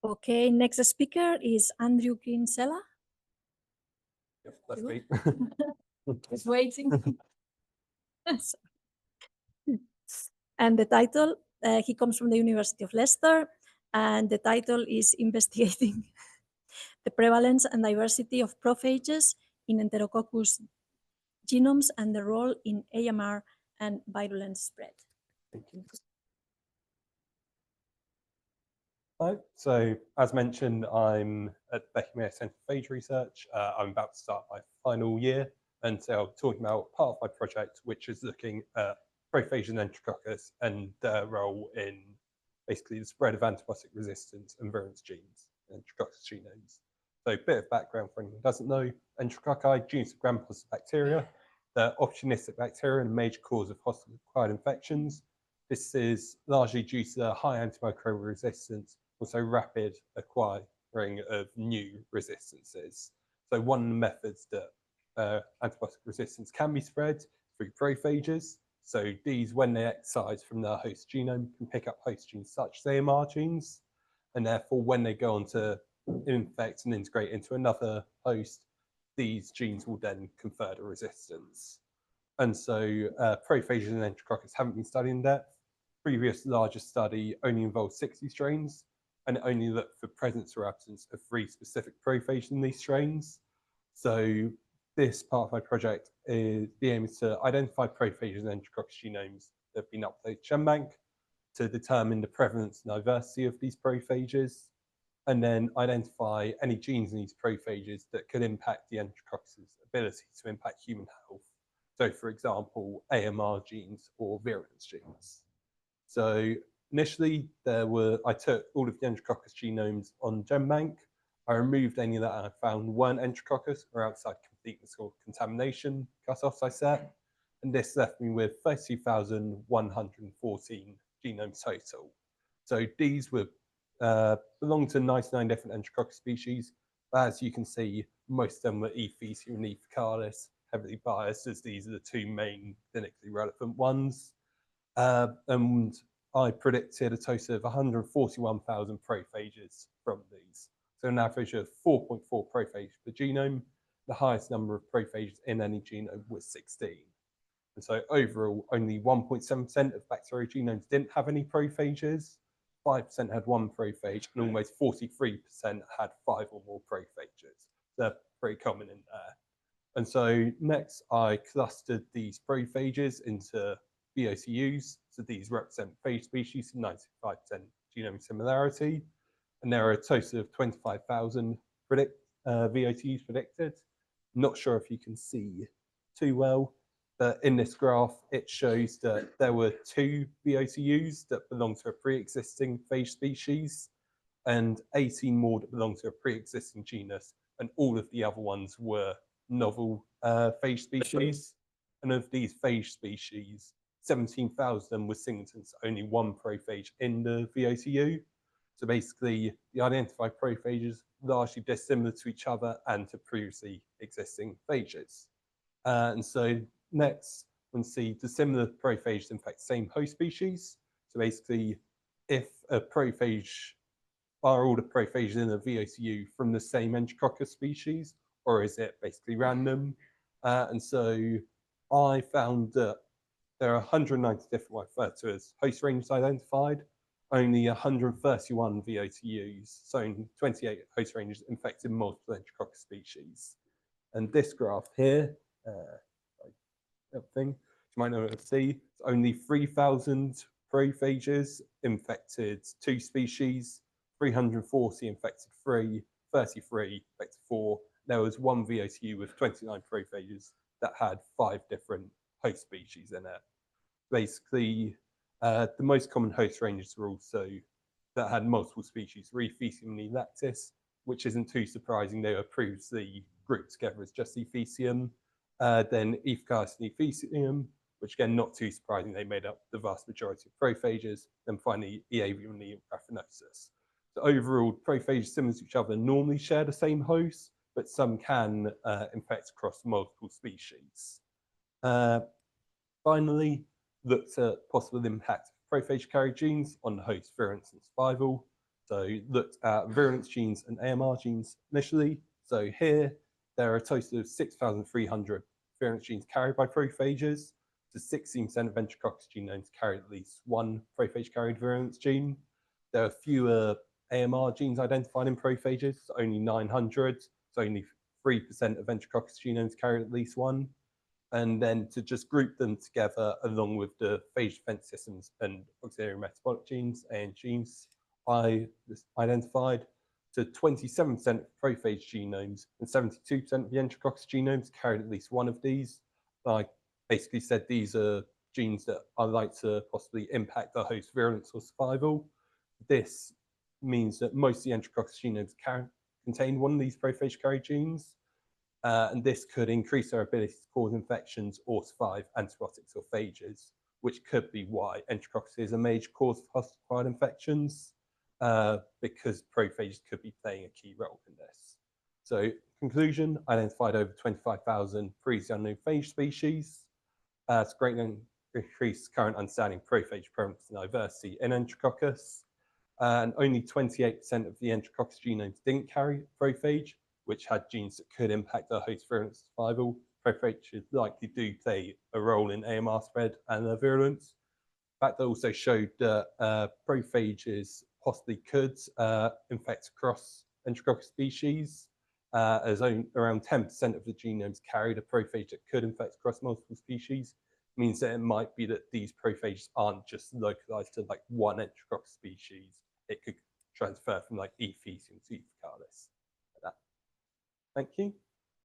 Okay, next speaker is Andrew Kinsella. Yep, that's me. Just waiting. And the title, he comes from the University of Leicester, and the title is Investigating the Prevalence and Diversity of Prophages in Enterococcus Genomes and the Role in AMR and Virulence Spread. Thank you. Hi, so as mentioned, I'm at the Becky Centre for Phage Research. I'm about to start my final year, and so I'm talking about part of my project, which is looking at prophages and Enterococcus and their role in basically the spread of antibiotic resistance and virulence genes in Enterococcus genomes. So a bit of background for anyone who doesn't know, Enterococci, genus of gram-positive bacteria, they're opportunistic bacteria and a major cause of hospital-acquired infections. This is largely due to their high antimicrobial resistance, also rapid acquiring of new resistances. So one of the methods that antibiotic resistance can be spread through prophages. So these, when they exercise from their host genome, can pick up host genes such as AMR genes, and therefore when they go on to infect and integrate into another host, these genes will then confer the resistance. And so prophages and Enterococcus haven't been studied in depth. Previous largest study only involved 60 strains, and it only looked for presence or absence of 3 specific prophages in these strains. So this part of my project is the aim is to identify prophages and Enterococcus genomes that have been uploaded to GenBank to determine the prevalence and diversity of these prophages, and then identify any genes in these prophages that could impact the Enterococcus' ability to impact human health. So, for example, AMR genes or virulence genes. So initially, I took all of the Enterococcus genomes on GenBank. I removed any that I found weren't Enterococcus or outside completeness or contamination cutoffs I set, and this left me with 32,114 genomes total. So these were belong to 99 different Enterococcus species, but as you can see, most of them were E. faecium and E. faecalis, heavily biased, as these are the 2 main clinically relevant ones. And I predicted a total of 141,000 prophages from these. So an average of 4.4 prophages per genome. The highest number of prophages in any genome was 16. And so overall, only 1.7% of bacterial genomes didn't have any prophages, 5% had 1 prophage, and almost 43% had 5 or more prophages. They're pretty common in there. And so next, I clustered these prophages into VOCUs. So these represent phage species, 95% genome similarity. And there are a total of 25,000 VOCUs predicted. Not sure if you can see too well, but in this graph, it shows that there were 2 VOCUs that belong to a pre-existing phage species and 18 more that belong to a pre-existing genus, and all of the other ones were novel phage species. And of these phage species, 17,000 were singletons, only 1 prophage in the VOCU. So basically, the identified prophages largely dissimilar to each other and to previously existing phages. And so next, we see dissimilar prophages infect the same host species. So basically, if a prophage are all the prophages in a VOCU from the same Enterococcus species, or is it basically random? And so I found that there are 190 different what I refer to as host ranges identified, only 131 VOCUs, so 28 host ranges infected multiple Enterococcus species. And this graph here, thing, you might not see, it's only 3,000 prophages infected 2 species, 340 infected 3, 33 infected 4. There was 1 VOCU with 29 prophages that had 5 different host species in it. Basically, the most common host ranges were also that had multiple species, E. faecium and E. lactis, which isn't too surprising. They were previously grouped together as just E. faecium. Then E. faecalis and E. faecium, which again, not too surprising, they made up the vast majority of prophages. Then finally, E. avium and E. raffinosus. So overall, prophages similar to each other normally share the same host, but some can infect across multiple species. Finally, looked at possible impact of prophage carrier genes on host virulence and survival. So looked at virulence genes and AMR genes initially. So here, there are a total of 6,300 virulence genes carried by prophages. So 16% of Enterococcus genomes carry at least one prophage-carried virulence gene. There are fewer AMR genes identified in prophages, so only 900. So only 3% of Enterococcus genomes carry at least one. And then to just group them together along with the phage defense systems and auxiliary metabolic genes, and genes I identified, to 27% of prophage genomes and 72% of the Enterococcus genomes carried at least one of these. I basically said these are genes that are like to possibly impact the host virulence or survival. This means that most of the Enterococcus genomes contain one of these prophage carried genes. And this could increase their ability to cause infections or survive antibiotics or phages, which could be why Enterococcus is a major cause of hospital-acquired infections, because prophages could be playing a key role in this. So, conclusion, identified over 25,000 previously unknown phage species. It's greatly increased current understanding of prophage prevalence and diversity in Enterococcus. And only 28% of the Enterococcus genomes didn't carry prophage, which had genes that could impact their host virulence survival. Prophages likely do play a role in AMR spread and their virulence. In fact, they also showed that prophages possibly could infect across Enterococcus species, as around 10% of the genomes carried a prophage that could infect across multiple species. Means that it might be that these prophages aren't just localized to like one Enterococcus species. It could transfer from like E. faecium to E. faecalis. Like that. Thank you.